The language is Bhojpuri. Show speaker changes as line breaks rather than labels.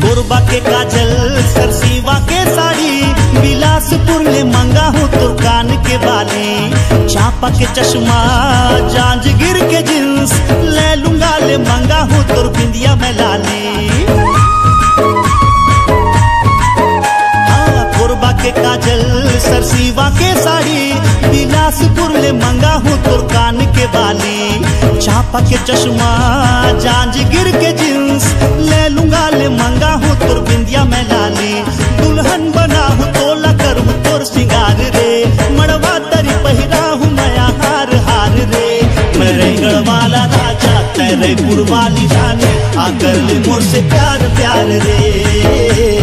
कोरबा के काजल सरसीवा के साड़ी, बिलासपुर ले मंगा हूँ तो कान के बाली, चांपा के चश्मा जांजगीर के जींस, ले लूंगा ले मंगा हूँ तो बिंदिया में लाली। हाँ कोरबा के काजल सरसीवा के साड़ी, बिलासपुर ले मंगा हूँ तो कान के बाली, चांपा के चश्मा जांजगीर के जींस, ले लूंगा ले मंगा हूँ तोर बिंदिया में लाली। दुल्हन बना हूँ तोला करूँ तोर सिंगार रे, मड़वा तरी पहिरा हूँ नया हार हार रे। मेरे गढ़वाला राजा तेरे पुरवाली रानी, आकर ले मोर से प्यार प्यार रे।